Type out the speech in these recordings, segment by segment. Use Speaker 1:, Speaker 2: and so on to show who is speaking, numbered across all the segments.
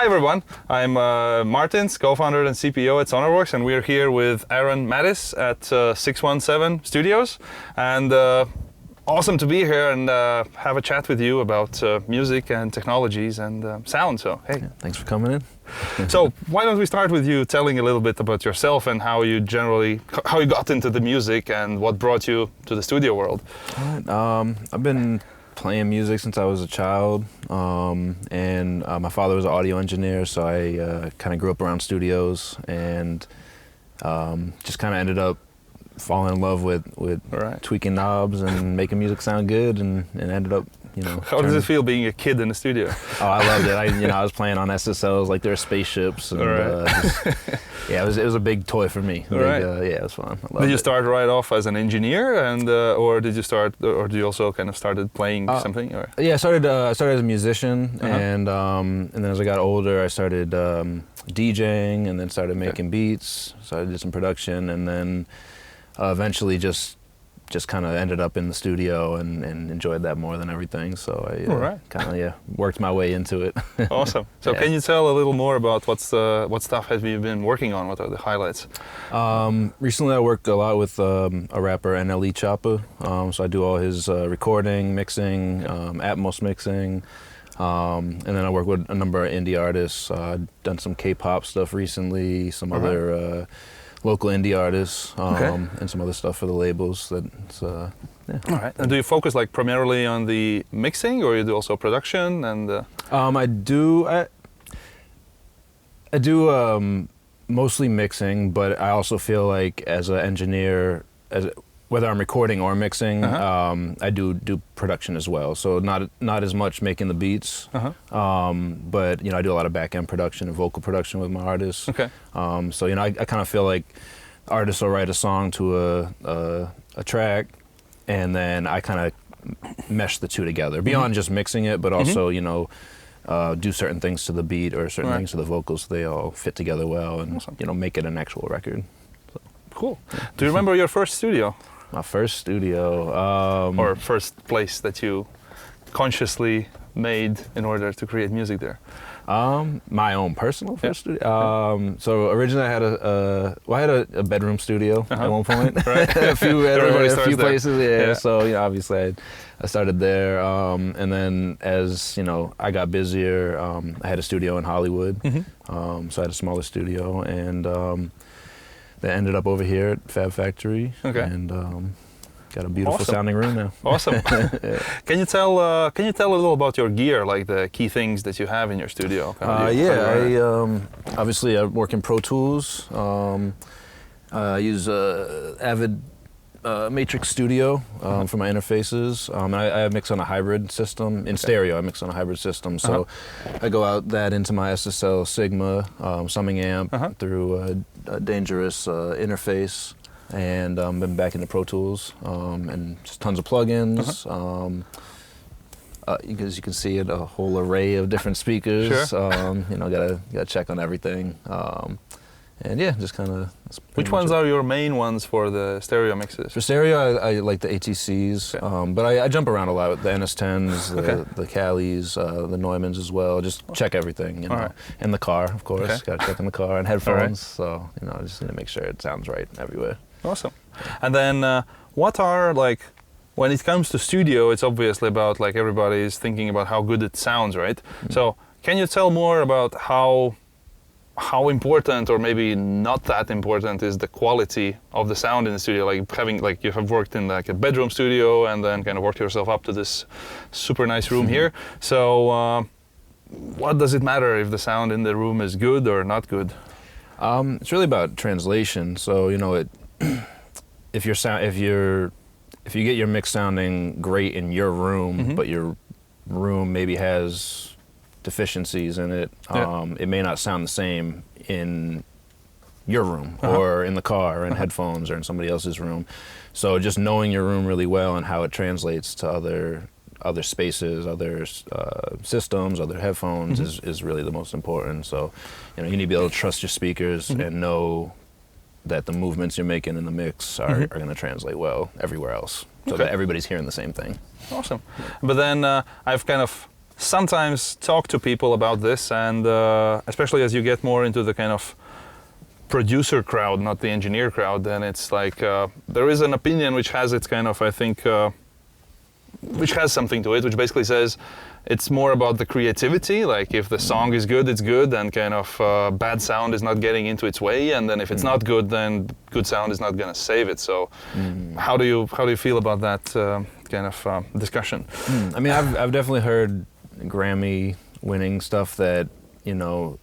Speaker 1: Hi everyone, I'm Martins, co-founder and CPO at Sonarworks, and we're here with Aaron Mattis at 617 Studios, and awesome to be here and have a chat with you about music and technologies and sound. So hey,
Speaker 2: yeah, thanks for coming in.
Speaker 1: So why don't we start with you telling a little bit about yourself and how you got into the music and what brought you to the studio world.
Speaker 2: All right. I've been playing music since I was a child, and my father was an audio engineer, so I kind of grew up around studios and just kind of ended up falling in love with tweaking knobs and making music sound good, and ended up, you know.
Speaker 1: How does it feel being a kid in the studio?
Speaker 2: Oh, I loved it. I was playing on SSLs like they're spaceships, and it was a big toy for me. It was fun.
Speaker 1: Did you start right off as an engineer, and or did you also kind of started playing something? Or?
Speaker 2: Yeah, I started as a musician, and then as I got older, I started DJing, and then started making beats. So I did some production, and then eventually just kind of ended up in the studio and enjoyed that more than everything. So I kind of worked my way into it.
Speaker 1: Awesome. So can you tell a little more about what stuff have you been working on? What are the highlights?
Speaker 2: Recently I worked a lot with a rapper, NLE Choppa. So I do all his recording, mixing, Atmos mixing. And then I work with a number of indie artists. I've done some K-pop stuff recently, some other local indie artists, and some other stuff for the labels. All right.
Speaker 1: And do you focus like primarily on the mixing, or you do also production? And
Speaker 2: I do mostly mixing, but I also feel like as an engineer, whether I'm recording or mixing, I do production as well. So not as much making the beats, but I do a lot of back-end production and vocal production with my artists.
Speaker 1: Okay.
Speaker 2: So I kind of feel like artists will write a song to a track, and then I kind of mesh the two together beyond just mixing it, but also do certain things to the beat or certain things to the vocals so they all fit together well, and make it an actual record. So.
Speaker 1: Cool. Do you remember your first studio?
Speaker 2: My first studio.
Speaker 1: Or first place that you consciously made in order to create music there?
Speaker 2: My own personal first studio. So originally I had a bedroom studio at one point. a few places. So obviously I started there, and then as I got busier, I had a studio in Hollywood. So I had a smaller studio, and they ended up over here at Fab Factory, and got a beautiful sounding room now.
Speaker 1: Awesome. Can you tell a little about your gear, like the key things that you have in your studio?
Speaker 2: Obviously I work in Pro Tools. I use Avid Matrix Studio for my interfaces. I mix on a hybrid system. In stereo, I mix on a hybrid system. So I go out that into my SSL Sigma summing amp through a dangerous interface, and been back into Pro Tools, and just tons of plugins. As you can see, a whole array of different speakers.
Speaker 1: Sure.
Speaker 2: Gotta check on everything. And just kind of.
Speaker 1: Which ones are your main ones for the stereo mixes?
Speaker 2: For stereo, I like the ATCs, but I jump around a lot with the NS10s, the Calis, the Neumanns as well. Just check everything, And the car, of course. Got to check in the car, and headphones. So I just need to make sure it sounds right everywhere.
Speaker 1: Awesome. And then, what are when it comes to studio? It's obviously about everybody is thinking about how good it sounds, right? So can you tell more about how important, or maybe not that important, is the quality of the sound in the studio? You have worked in a bedroom studio and then kind of worked yourself up to this super nice room here. So what does it matter if the sound in the room is good or not good?
Speaker 2: It's really about translation. So if you get your mix sounding great in your room, but your room maybe has deficiencies in it, it may not sound the same in your room or in the car or in headphones or in somebody else's room. So just knowing your room really well and how it translates to other spaces, other systems, other headphones is really the most important. So you need to be able to trust your speakers and know that the movements you're making in the mix are going to translate well everywhere else, so that everybody's hearing the same thing.
Speaker 1: Awesome. But then I've kind of sometimes talk to people about this, and especially as you get more into the kind of producer crowd, not the engineer crowd, then it's like there is an opinion which has its kind of, I think, which has something to it, which basically says it's more about the creativity. Like if the song is good, it's good, and kind of bad sound is not getting into its way. And then if it's not good, then good sound is not going to save it. So how do you feel about that kind of discussion?
Speaker 2: I mean, I've definitely heard Grammy winning stuff that, you know,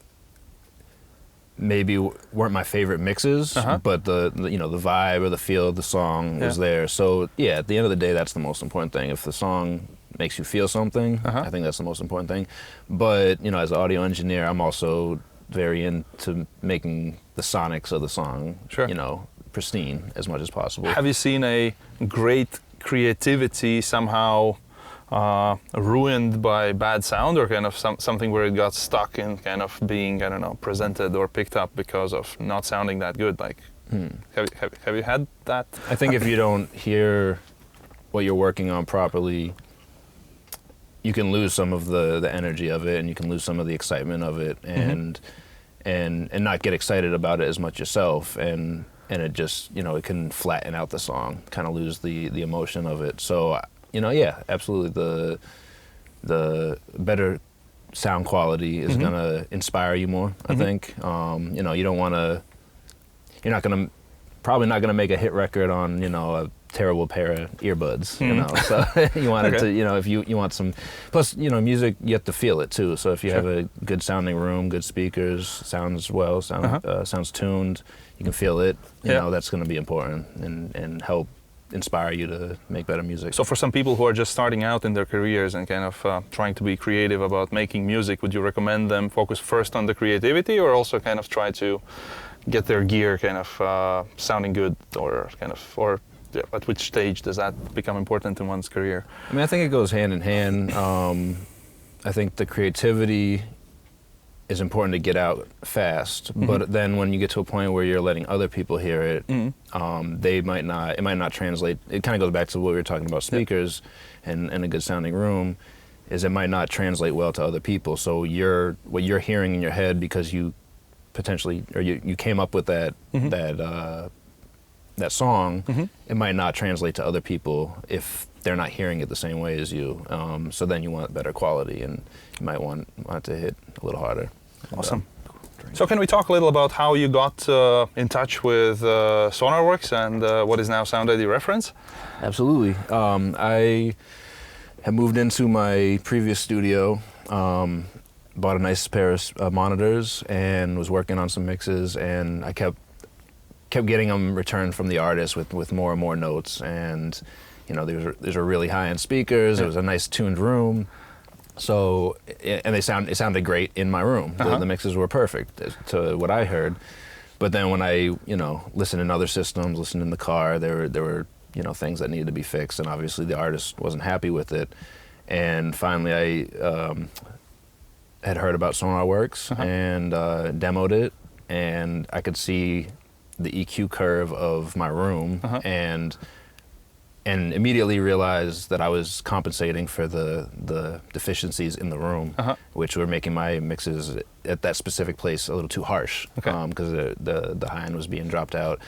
Speaker 2: maybe weren't my favorite mixes, but the you know, the vibe or the feel of the song was there. So yeah, at the end of the day, that's the most important thing. If the song makes you feel something, I think that's the most important thing. But you know, as an audio engineer, I'm also very into making the sonics of the song, you know, pristine as much as possible.
Speaker 1: Have you seen a great creativity somehow ruined by bad sound, or kind of something where it got stuck in kind of being, I don't know, presented or picked up because of not sounding that good? Like, have you had that?
Speaker 2: I think if you don't hear what you're working on properly, you can lose some of the energy of it, and you can lose some of the excitement of it, and not get excited about it as much yourself, and it just, you know, it can flatten out the song, kind of lose the emotion of it. So, you know, yeah, absolutely. The better sound quality is gonna inspire you more. I think. You know, you don't want to. You're probably not gonna make a hit record on, you know, a terrible pair of earbuds. You know, so you want it to. You know, if you want some. Plus, you know, music, you have to feel it too. So if you have a good sounding room, good speakers, sounds well, sounds tuned, you can feel it. You know, that's gonna be important and help inspire you to make better music.
Speaker 1: So for some people who are just starting out in their careers and kind of trying to be creative about making music, would you recommend them focus first on the creativity, or also kind of try to get their gear kind of sounding good, or kind of, or at which stage does that become important in one's career?
Speaker 2: I mean, I think it goes hand in hand. I think the creativity is important to get out fast, but then when you get to a point where you're letting other people hear it, it might not translate. It kind of goes back to what we were talking about speakers and a good sounding room, is it might not translate well to other people. So what you're hearing in your head, because you potentially, or you came up with that song, it might not translate to other people if they're not hearing it the same way as you. So then you want better quality, and you might want to hit a little harder.
Speaker 1: Awesome. So can we talk a little about how you got in touch with Sonarworks and what is now SoundID Reference?
Speaker 2: Absolutely. I had moved into my previous studio, bought a nice pair of monitors, and was working on some mixes, and I kept getting them returned from the artist with more and more notes. And you know, these are really high-end speakers. It was a nice tuned room. So, and it sounded great in my room. The mixes were perfect to what I heard. But then when I, you know, listened in other systems, listened in the car, there were, you know, things that needed to be fixed, and obviously the artist wasn't happy with it. And finally I had heard about Sonarworks and demoed it, and I could see the EQ curve of my room, and immediately realized that I was compensating for the deficiencies in the room, which were making my mixes at that specific place a little too harsh, because the high end was being dropped out.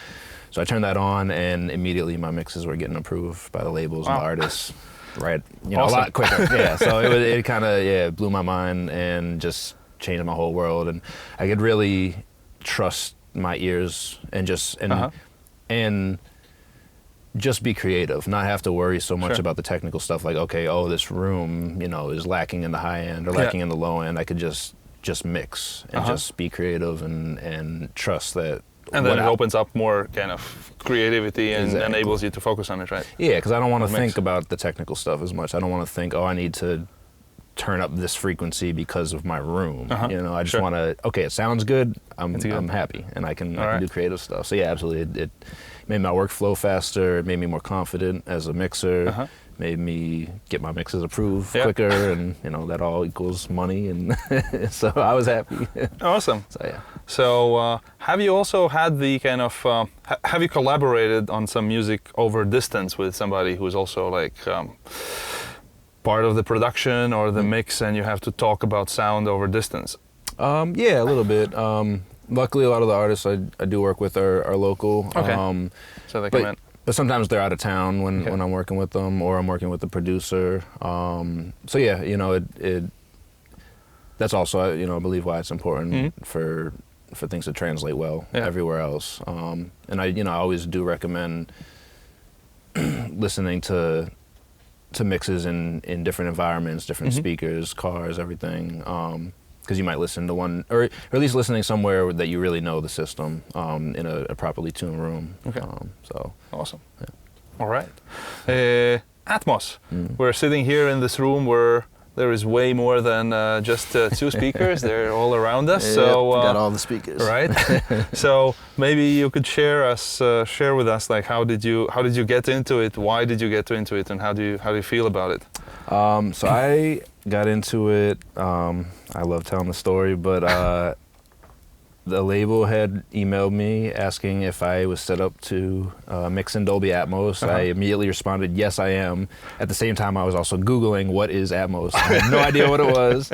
Speaker 2: So I turned that on, and immediately my mixes were getting approved by the labels and the artists, right? You know, a lot quicker. Yeah. So it kind of blew my mind and just changed my whole world, and I could really trust my ears and just be creative, not have to worry so much about the technical stuff, like, okay, this room, you know, is lacking in the high end or lacking in the low end. I could just mix and just be creative and trust that.
Speaker 1: And then it opens up more kind of creativity and enables you to focus on it, right?
Speaker 2: Yeah, because I don't want to think about the technical stuff as much. I don't want to think, I need to turn up this frequency because of my room. You know, I just want to, okay, it sounds good, I'm happy, and I can do creative stuff. So yeah, absolutely. It made my workflow faster, it made me more confident as a mixer, made me get my mixes approved quicker, and you know, that all equals money, and so I was happy.
Speaker 1: Awesome.
Speaker 2: So yeah.
Speaker 1: So have you also had the kind of, have you collaborated on some music over distance with somebody who's also like, part of the production or the mix, and you have to talk about sound over distance?
Speaker 2: Yeah, a little bit. Luckily, a lot of the artists I do work with are local.
Speaker 1: Okay. So they come in.
Speaker 2: But sometimes they're out of town when I'm working with them, or I'm working with the producer. So yeah, you know, it that's also, you know, I believe why it's important for things to translate well everywhere else. And I always do recommend listening to mixes in different environments, different speakers, cars, everything. Because you might listen to one, or at least listening somewhere that you really know the system in a properly tuned room.
Speaker 1: Okay.
Speaker 2: So
Speaker 1: awesome. Yeah. All right. Atmos. We're sitting here in this room where there is way more than just 2 speakers. They're all around us. So
Speaker 3: got all the speakers.
Speaker 1: Right. So maybe you could share with us, like, how did you get into it? Why did you get into it, and how do you feel about it?
Speaker 2: So I got into it. I love telling the story, but the label had emailed me asking if I was set up to mix in Dolby Atmos. I immediately responded, yes, I am. At the same time, I was also Googling what is Atmos. I had no idea what it was.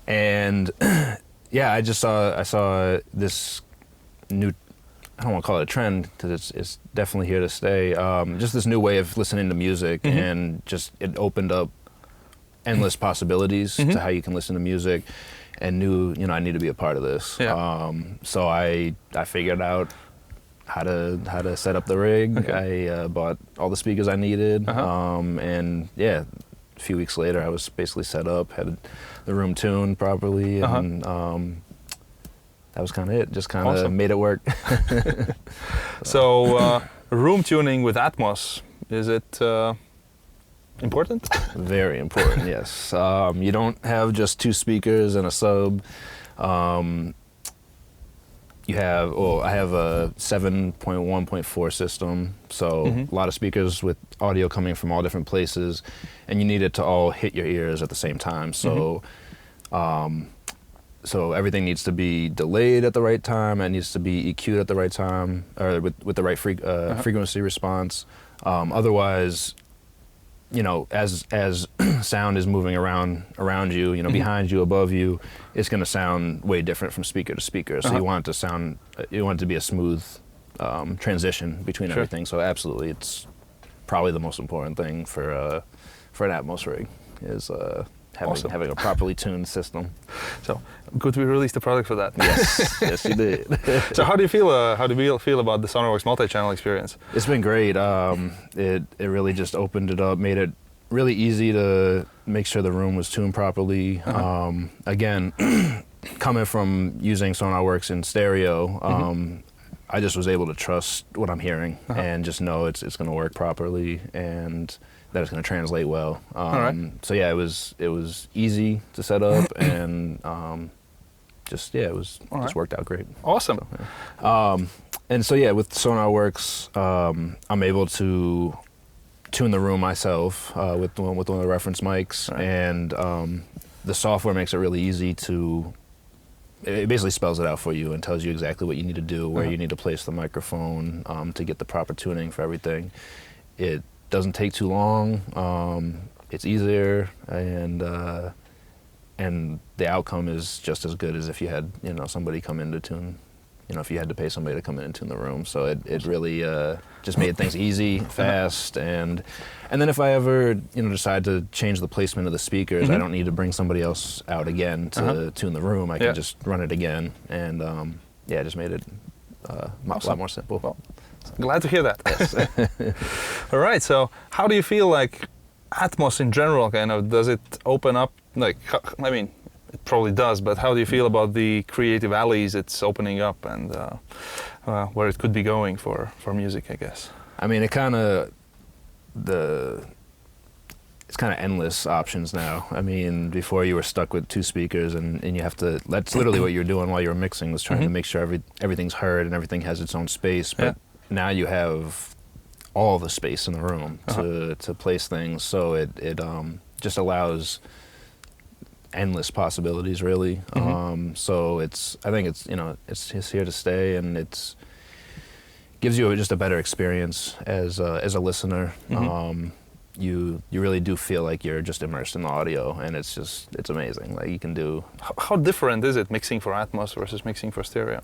Speaker 2: And yeah, I saw this new, I don't want to call it a trend, because it's definitely here to stay. Just this new way of listening to music, and just it opened up endless possibilities to how you can listen to music, and knew, you know, I need to be a part of this.
Speaker 1: Yeah.
Speaker 2: So I figured out how to set up the rig.
Speaker 1: Okay.
Speaker 2: I bought all the speakers I needed, and yeah, a few weeks later I was basically set up, had the room tuned properly, and that was kind of it. Just kind of made it work.
Speaker 1: So room tuning with Atmos, is it important?
Speaker 2: Very important, yes. You don't have just 2 speakers and a sub. You have, I have a 7.1.4 system, so a lot of speakers with audio coming from all different places, and you need it to all hit your ears at the same time. So, so everything needs to be delayed at the right time. It needs to be EQ'd at the right time, or with the right frequency response. Otherwise, you know, as sound is moving around you, you know, behind you, above you, it's going to sound way different from speaker to speaker. So you want it to be a smooth transition between everything. So absolutely, it's probably the most important thing for an Atmos rig is having a properly tuned system. So
Speaker 1: could we release the product for that?
Speaker 2: Yes, yes, you did.
Speaker 1: So how do you feel? How do you feel about the Sonarworks multi-channel experience?
Speaker 2: It's been great. It really just opened it up, made it really easy to make sure the room was tuned properly. Again, coming from using Sonarworks in stereo, I just was able to trust what I'm hearing and just know it's going to work properly and that it's going to translate well. So yeah, it was easy to set up, and just worked out great.
Speaker 1: Awesome.
Speaker 2: So, yeah. And so yeah, with Sonarworks, I'm able to tune the room myself with one of the reference mics, and the software makes it really easy to. It basically spells it out for you and tells you exactly what you need to do, where you need to place the microphone to get the proper tuning for everything. It doesn't take too long. It's easier, and the outcome is just as good as if you had somebody come in to tune. If you had to pay somebody to come in and tune the room. So it really just made things easy, fast, and then if I ever decide to change the placement of the speakers, I don't need to bring somebody else out again to tune the room. I can just run it again, and it just made it a lot more simple.
Speaker 1: Well, glad to hear that. Yes. All right. So how do you feel like Atmos in general? Does it open up? It probably does, but how do you feel about the creative alleys it's opening up, and where it could be going for music, I guess?
Speaker 2: It's kind of endless options now. Before you were stuck with 2 speakers and you have to, that's literally what you're doing while you're mixing, was trying to make sure everything's heard and everything has its own space. But now you have all the space in the room to place things. So it just allows endless possibilities, really. So I think it's here to stay, and gives you just a better experience as a listener. you really do feel like you're just immersed in the audio, and it's amazing. Like you can do.
Speaker 1: How different is it mixing for Atmos versus mixing for stereo?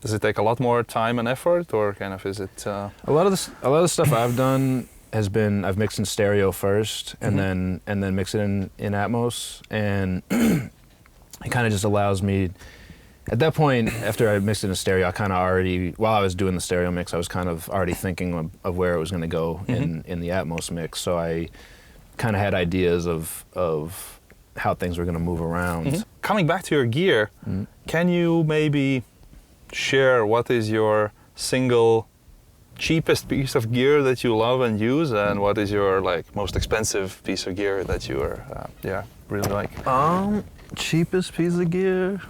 Speaker 1: Does it take a lot more time and effort, or kind of is it?
Speaker 2: A lot of the stuff I've done has been I've mixed in stereo first, and then mix it in Atmos, and it kind of just allows me. At that point, after I mixed it in stereo, I kind of already, while I was doing the stereo mix, I was kind of already thinking of where it was going to go in the Atmos mix. So I kind of had ideas of how things were going to move around.
Speaker 1: Coming back to your gear, can you maybe share what is your single cheapest piece of gear that you love and use, and what is your like most expensive piece of gear that you are really like?
Speaker 2: Cheapest piece of gear.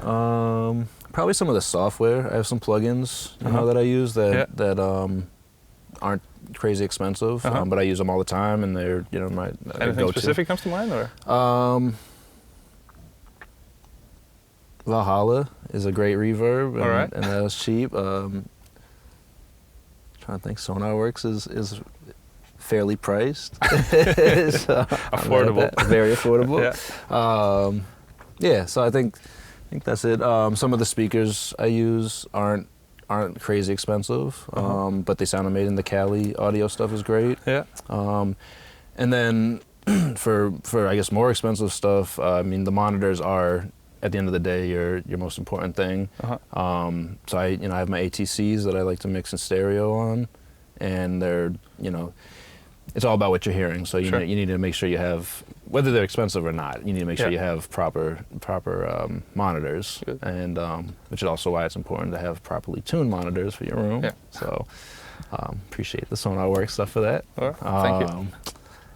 Speaker 2: Probably some of the software. I have some plugins, that I use that aren't crazy expensive, but I use them all the time, and they're my
Speaker 1: anything
Speaker 2: go-to.
Speaker 1: specific comes to mind, or?
Speaker 2: Valhalla is a great reverb, and,
Speaker 1: and
Speaker 2: that was cheap. Trying to think, Sonarworks is fairly priced. So,
Speaker 1: affordable,
Speaker 2: very affordable. So I think that's it. Some of the speakers I use aren't crazy expensive, but they sound amazing. The Cali audio stuff is great. And then for I guess more expensive stuff, I mean the monitors are at the end of the day your most important thing. So I have my ATCs that I like to mix in stereo on, and they're it's all about what you're hearing. So you need to make sure you have, whether they're expensive or not, you need to make sure you have proper monitors.
Speaker 1: Good.
Speaker 2: And which is also why it's important to have properly tuned monitors for your room. So appreciate the Sonarworks stuff for that.
Speaker 1: Thank you.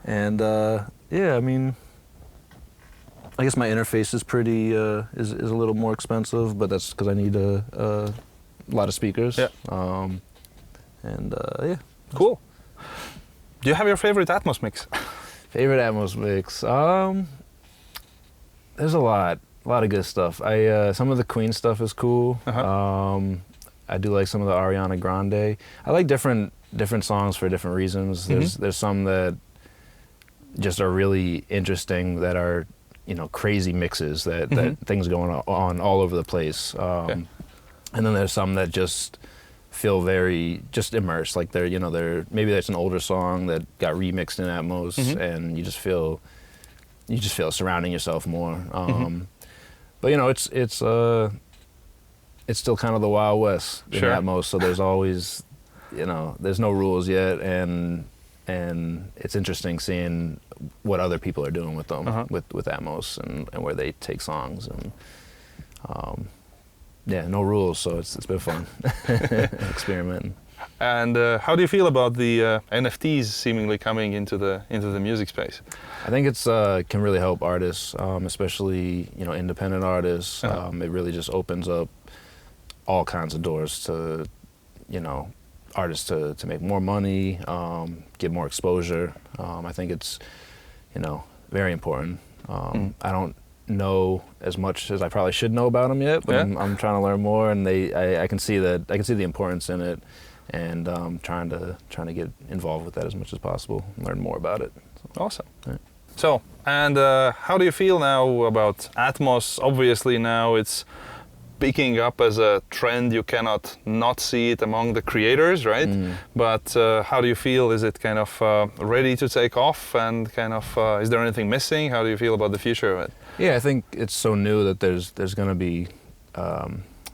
Speaker 2: And I mean, I guess my interface is pretty is a little more expensive, but that's because I need a lot of speakers.
Speaker 1: Cool. Do you have your favorite Atmos mix?
Speaker 2: Favorite Atmos mix? There's a lot of good stuff. Some of the Queen stuff is cool. I do like some of the Ariana Grande. I like different songs for different reasons. There's some that just are really interesting, that are crazy mixes that things going on all over the place. And then there's some that just feel very just immersed, like they're maybe that's an older song that got remixed in Atmos, and you just feel surrounding yourself more. But it's still kind of the Wild West in Atmos, so there's always there's no rules yet, and it's interesting seeing what other people are doing with them with Atmos and where they take songs, and no rules, so it's been fun experimenting.
Speaker 1: And how do you feel about the NFTs seemingly coming into the music space?
Speaker 2: I think it's can really help artists, especially independent artists. It really just opens up all kinds of doors to artists to make more money, get more exposure. I think it's very important. I don't know as much as I probably should know about them yet, but I'm trying to learn more, and I can see the importance in it, and trying to get involved with that as much as possible and learn more about it.
Speaker 1: Awesome. So, and how do you feel now about Atmos? Obviously now it's picking up as a trend. You cannot not see it among the creators, right? But how do you feel? Is it kind of ready to take off, and kind of is there anything missing? How do you feel about the future of it?
Speaker 2: Yeah, I think it's so new that there's going to be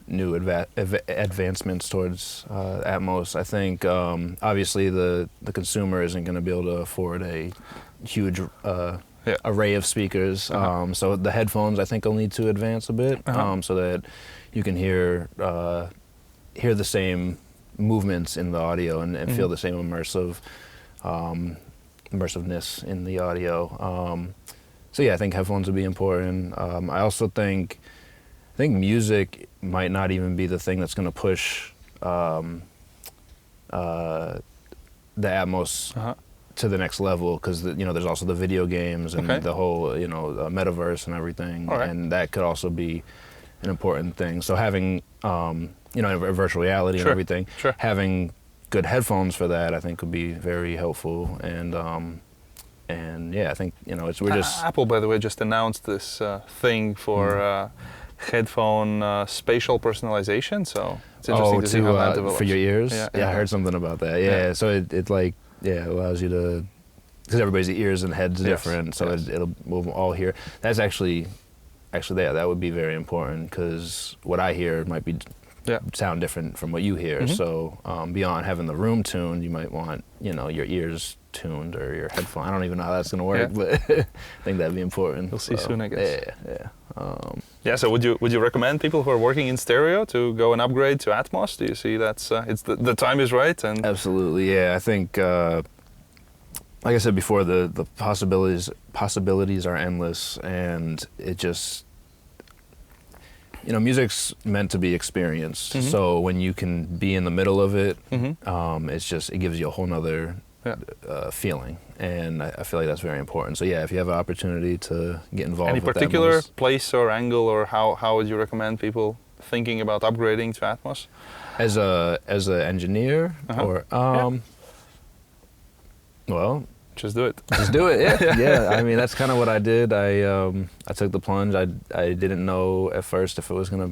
Speaker 2: new advancements towards Atmos. I think obviously the consumer isn't going to be able to afford a huge array of speakers. So the headphones I think will need to advance a bit, so that you can hear the same movements in the audio and feel the same immersiveness in the audio. So yeah, I think headphones would be important. I also think music might not even be the thing that's going to push the Atmos to the next level, because there's also the video games and the whole metaverse and everything, and that could also be an important thing. So having virtual reality and everything, having good headphones for that, I think would be very helpful. And yeah, I think we're just
Speaker 1: Apple, by the way, just announced this thing for headphone spatial personalization. So it's interesting to see how that develops.
Speaker 2: For your ears. Yeah, I heard something about that. Yeah. So it like allows you to, because everybody's ears and heads different, so it'll move all hear. That's actually that would be very important, because what I hear might be sound different from what you hear. So beyond having the room tuned, you might want your ears tuned, or your headphone. I don't even know how that's going to work, but I think that'd be important.
Speaker 1: We'll see soon, I guess.
Speaker 2: Yeah.
Speaker 1: So would you recommend people who are working in stereo to go and upgrade to Atmos? Do you see that's the time is right? And
Speaker 2: absolutely, yeah. I think like I said before, the possibilities are endless, and it just music's meant to be experienced. So when you can be in the middle of it, it gives you a whole nother feeling, and I feel like that's very important. So yeah, if you have an opportunity to get involved,
Speaker 1: any
Speaker 2: with
Speaker 1: particular
Speaker 2: Atmos,
Speaker 1: place or angle, or how would you recommend people thinking about upgrading to Atmos?
Speaker 2: As a engineer, or well,
Speaker 1: just do it.
Speaker 2: Just do it. Yeah. I mean, that's kind of what I did. I took the plunge. I didn't know at first if it was gonna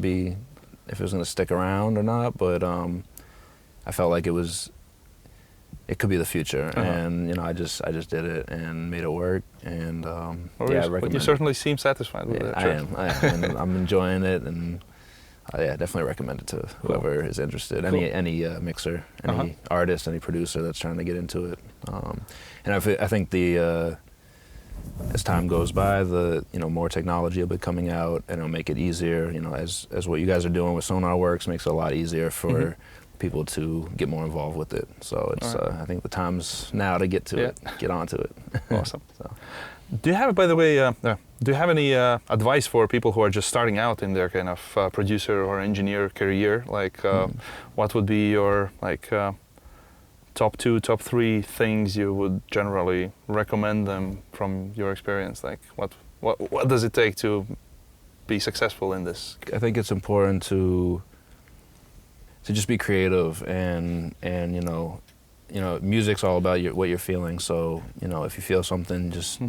Speaker 2: stick around or not, but I felt like it could be the future, and I just did it and made it work, and I recommend.
Speaker 1: You certainly seem satisfied with it.
Speaker 2: I am. And I'm enjoying it, and definitely recommend it to whoever is interested. Any mixer, any artist, any producer that's trying to get into it. And I think as time goes by, the more technology will be coming out, and it'll make it easier. As what you guys are doing with Sonarworks makes it a lot easier for people to get more involved with it. So it's I think the time's now to get onto it.
Speaker 1: Awesome. Do you have, by the way, do you have any advice for people who are just starting out in their kind of producer or engineer career? Like, what would be your top 2, top 3 things you would generally recommend them from your experience? Like, what does it take to be successful in this?
Speaker 2: I think it's important to just be creative, and music's all about what you're feeling. So if you feel something, just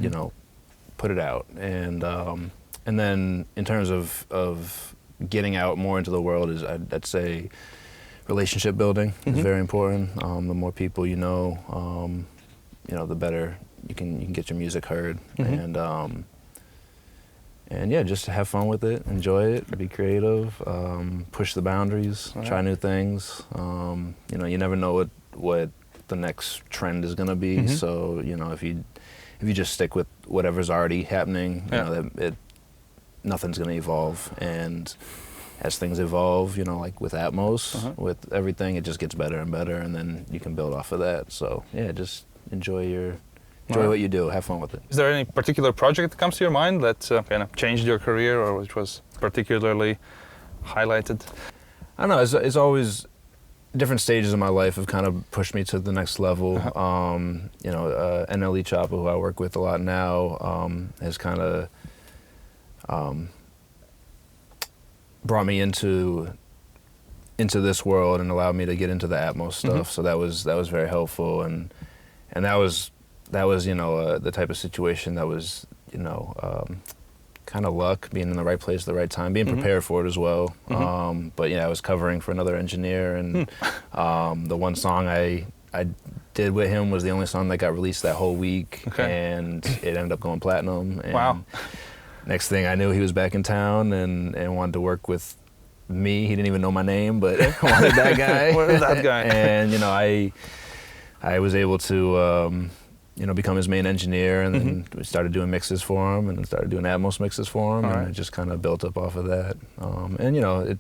Speaker 2: put it out. And then in terms of getting out more into the world, I'd say relationship building is very important. The more people the better you can get your music heard. And yeah, just have fun with it, enjoy it, be creative, push the boundaries, try new things. You never know what the next trend is going to be. So if you just stick with whatever's already happening, nothing's going to evolve. And as things evolve, like with Atmos, with everything, it just gets better and better, and then you can build off of that. So yeah, just enjoy what you do, have fun with it.
Speaker 1: Is there any particular project that comes to your mind that kind of changed your career, or which was particularly highlighted?
Speaker 2: I don't know, it's always different stages of my life have kind of pushed me to the next level. NLE Choppa, who I work with a lot now, has kind of brought me into this world and allowed me to get into the Atmos stuff. So that was very helpful, and that was the type of situation that was kind of luck, being in the right place at the right time, being prepared for it as well. But yeah, I was covering for another engineer, and the one song I did with him was the only song that got released that whole week, and it ended up going platinum. And
Speaker 1: wow.
Speaker 2: Next thing I knew, he was back in town and wanted to work with me. He didn't even know my name, but wanted that guy.
Speaker 1: Wanted that guy.
Speaker 2: And I was able to become his main engineer, and then we started doing mixes for him, and then started doing Atmos mixes for him, and it just kind of built up off of that. And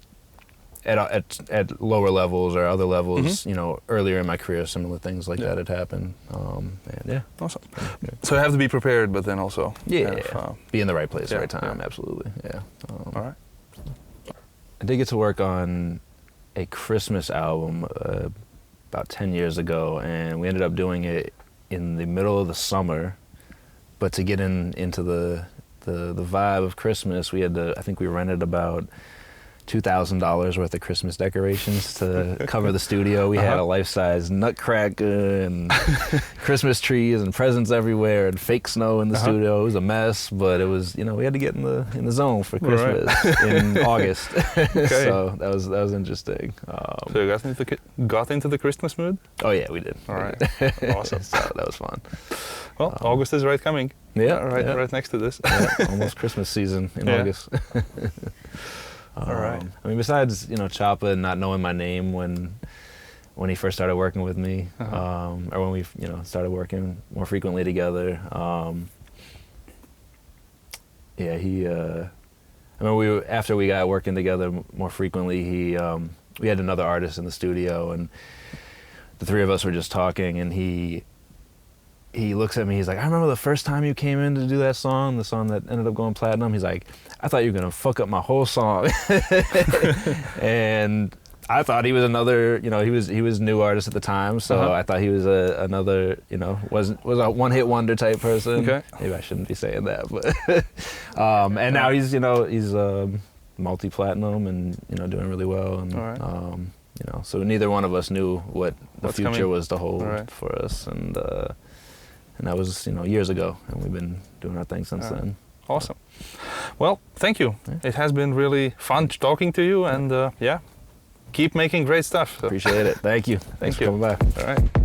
Speaker 2: at lower levels or other levels, earlier in my career, similar things like that had happened. And yeah,
Speaker 1: awesome. So you have to be prepared, but then also
Speaker 2: be in the right place at the right time. Absolutely, yeah.
Speaker 1: All right.
Speaker 2: I did get to work on a Christmas album about 10 years ago, and we ended up doing it in the middle of the summer. But to get into the vibe of Christmas, we had to, I think we rented about $2,000 worth of Christmas decorations to cover the studio. We had a life-size nutcracker and Christmas trees and presents everywhere and fake snow in the studio. It was a mess, but it was, you know, we had to get in the zone for Christmas in August.
Speaker 1: Okay.
Speaker 2: So that was interesting.
Speaker 1: So you got into the Christmas mood?
Speaker 2: Oh yeah, we did.
Speaker 1: All right. Awesome.
Speaker 2: So that was fun.
Speaker 1: Well, August is coming.
Speaker 2: Yeah,
Speaker 1: Right next to this.
Speaker 2: Yeah, almost Christmas season in August.
Speaker 1: All right.
Speaker 2: I mean, besides, you know, Choppa not knowing my name when he first started working with me, or when we, you know, started working more frequently together. Yeah, he. I mean, after we got working together more frequently, we had another artist in the studio, and the three of us were just talking, and he looks at me, he's like, I remember the first time you came in to do that song, the song that ended up going platinum. He's like, I thought you were going to fuck up my whole song. And I thought he was another, you know, he was new artist at the time, so I thought he was another, you know, was a one-hit wonder type person. Okay. Maybe I shouldn't be saying that, but and now he's, you know, he's multi-platinum and, you know, doing really well, and you know, so neither one of us knew what the future was to hold for us, and that was, you know, years ago, and we've been doing our thing since then.
Speaker 1: Awesome. Well, thank you. Yeah. It has been really fun talking to you, and keep making great stuff. So.
Speaker 2: Appreciate it. Thank you. Thanks for coming by.
Speaker 1: All right.